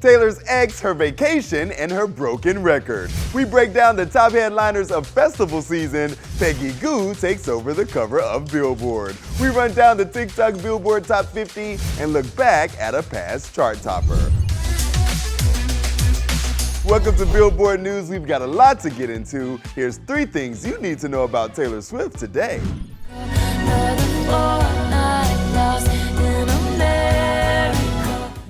Taylor's ex, her vacation, and her broken record. We break down the top headliners of festival season. Peggy takes over the cover of Billboard. We run down the TikTok Billboard Top 50 and look back at a past chart topper. Welcome to Billboard News. We've got a lot to get into. Here's 3 things you need to know about Taylor Swift today.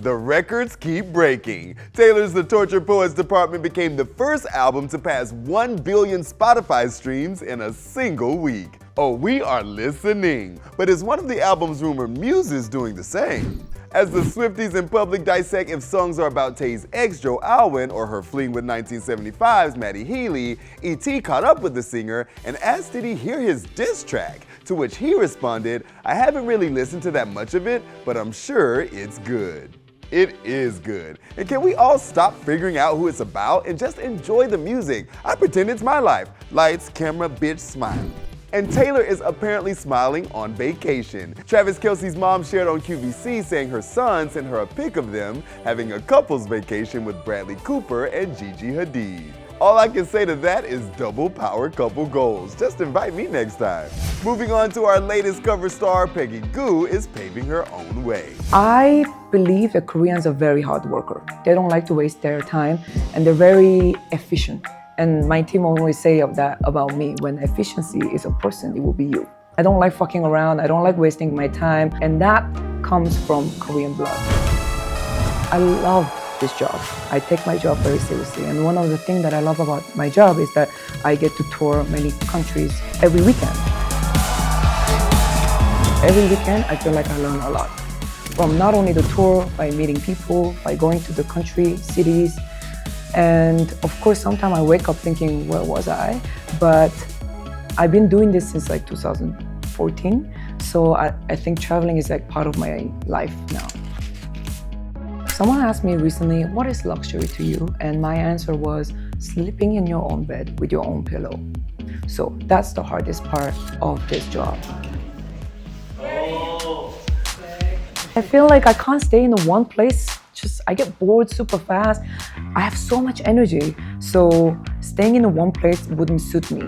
The records keep breaking. Taylor's The Tortured Poets Department became the first album to pass 1 billion Spotify streams in a single week. Oh, we are listening. But is one of the album's rumored muses doing the same? As the Swifties in public dissect if songs are about Tay's ex, Joe Alwyn, or her fling with 1975's Matty Healy, E.T. caught up with the singer and asked did he hear his diss track, to which he responded, I haven't really listened to that much of it, but I'm sure it's good. It is good. And can we all stop figuring out who it's about and just enjoy the music? I pretend it's my life. Lights, camera, bitch, smile. And Taylor is apparently smiling on vacation. Travis Kelce's mom shared on QVC saying her son sent her a pic of them having a couple's vacation with Bradley Cooper and Gigi Hadid. All I can say to that is double power couple goals. Just invite me next time. Moving on to our latest cover star, Peggy is paving her own way. I believe that Koreans are very hard worker. They don't like to waste their time and they're very efficient. And my team always say that about me. When efficiency is a person, it will be you. I don't like fucking around. I don't like wasting my time. And that comes from Korean blood. I love this job. I take my job very seriously. And one of the things that I love about my job is that I get to tour many countries every weekend. Every weekend, I feel like I learn a lot. From not only the tour, by meeting people, by going to the country, cities, and of course, sometimes I wake up thinking, where was I? But I've been doing this since like 2014. So I think traveling is like part of my life now. Someone asked me recently, what is luxury to you? And my answer was sleeping in your own bed with your own pillow. So that's the hardest part of this job. I feel like I can't stay in one place. I get bored super fast. I have so much energy. So staying in one place wouldn't suit me.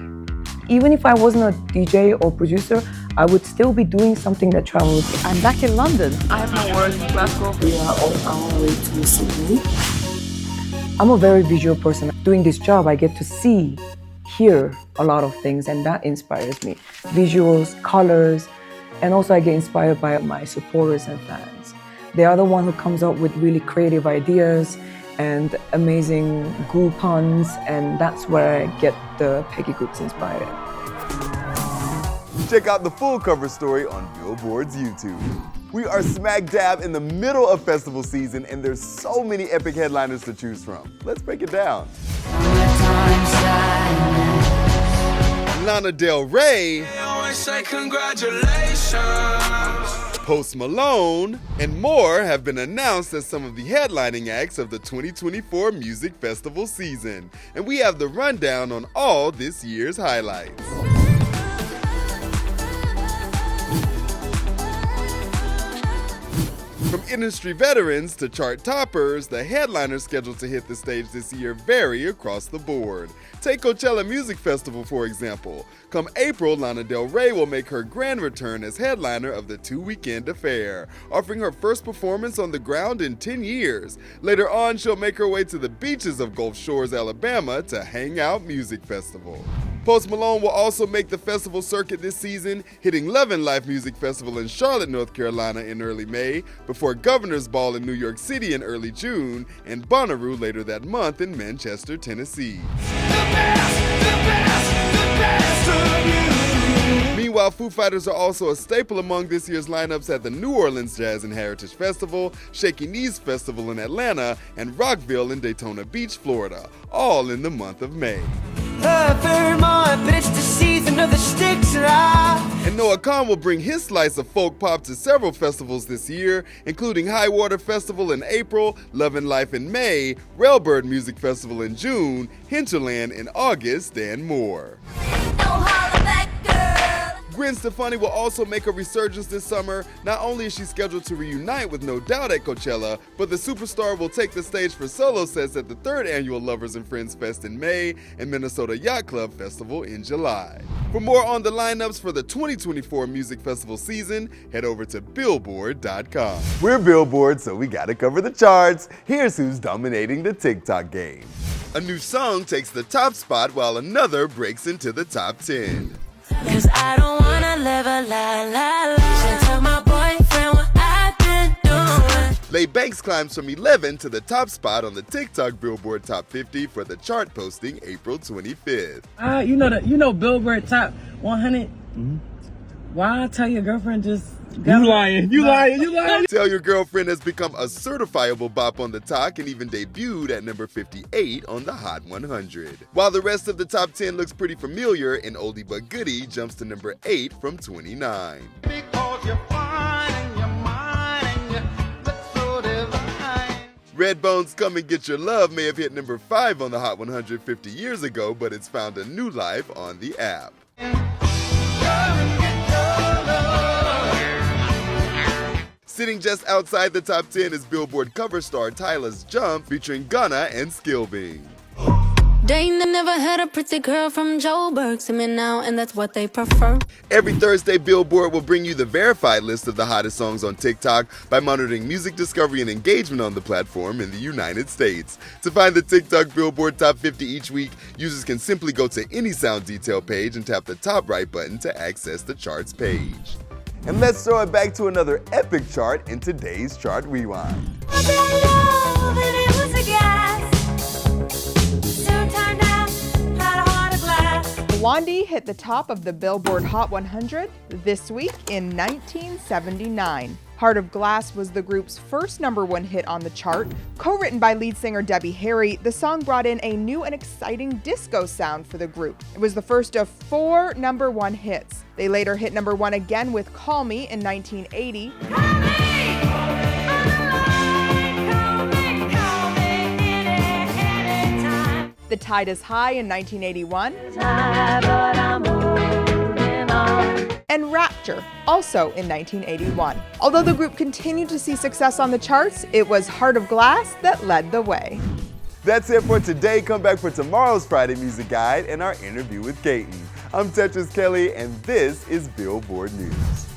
Even if I wasn't a DJ or producer, I would still be doing something that travels. I'm back in London. I have my work in Glasgow. We are on our way to Sydney. I'm a very visual person. Doing this job, I get to see, hear a lot of things, and that inspires me. Visuals, colors, and also I get inspired by my supporters and fans. They are the one who comes up with really creative ideas and amazing goo puns, and that's where I get the Peggy inspired. Check out the full cover story on Billboard's YouTube. We are smack dab in the middle of festival season, and there's so many epic headliners to choose from. Let's break it down. Lana Del Rey, say congratulations. Post Malone, and more have been announced as some of the headlining acts of the 2024 music festival season. And we have the rundown on all this year's highlights. From industry veterans to chart toppers, the headliners scheduled to hit the stage this year vary across the board. Take Coachella Music Festival, for example. Come April, Lana Del Rey will make her grand return as headliner of the 2-weekend affair, offering her first performance on the ground in 10 years. Later on, she'll make her way to the beaches of Gulf Shores, Alabama to Hang Out Music Festival. Post Malone will also make the festival circuit this season, hitting Love and Life Music Festival in Charlotte, North Carolina in early May, before Governor's Ball in New York City in early June, and Bonnaroo later that month in Manchester, Tennessee. Meanwhile, Foo Fighters are also a staple among this year's lineups at the New Orleans Jazz and Heritage Festival, Shaky Knees Festival in Atlanta, and Rockville in Daytona Beach, Florida, all in the month of May. And Noah Khan will bring his slice of folk pop to several festivals this year, including High Water Festival in April, Love and Life in May, Railbird Music Festival in June, Hinterland in August, and more. Gwen Stefani will also make a resurgence this summer. Not only is she scheduled to reunite with No Doubt at Coachella, but the superstar will take the stage for solo sets at the 3rd annual Lovers and Friends Fest in May and Minnesota Yacht Club Festival in July. For more on the lineups for the 2024 music festival season, head over to Billboard.com. We're Billboard, so we gotta cover the charts. Here's who's dominating the TikTok game. A new song takes the top spot while another breaks into the top 10. Cause I don't wanna live a lie. Should tell my boyfriend what I've been doing. Lay Bankz climbs from 11 to the top spot on the TikTok Billboard Top 50 for the chart posting April 25th. You know Billboard Top 100? Mm-hmm. Why tell your girlfriend just... You lying. Tell Your Girlfriend has become a certifiable bop on the talk and even debuted at number 58 on the Hot 100. While the rest of the top 10 looks pretty familiar, an oldie but goodie jumps to number 8 from 29. Because you're fine and you're mine and you look so divine. Redbone's Come and Get Your Love may have hit number 5 on the Hot 100 50 years ago, but it's found a new life on the app. Sitting just outside the top 10 is Billboard cover star Tyla's Jump featuring Gunna and Skillbing. They never had a pretty girl from Joburg to me now, and that's what they prefer. Every Thursday, Billboard will bring you the verified list of the hottest songs on TikTok by monitoring music discovery and engagement on the platform in the United States. To find the TikTok Billboard Top 50 each week, users can simply go to any sound detail page and tap the top right button to access the charts page. And let's throw it back to another epic chart in today's Chart Rewind. Blondie hit the top of the Billboard Hot 100 this week in 1979. Heart of Glass was the group's first #1 hit on the chart. Co-written by lead singer Debbie Harry, the song brought in a new and exciting disco sound for the group. It was the first of 4 #1 hits. They later hit #1 again with Call Me in 1980. The Tide is High in 1981. And Rapture, also in 1981. Although the group continued to see success on the charts, it was Heart of Glass that led the way. That's it for today. Come back for tomorrow's Friday Music Guide and our interview with Kaiten. I'm Tetris Kelly, and this is Billboard News.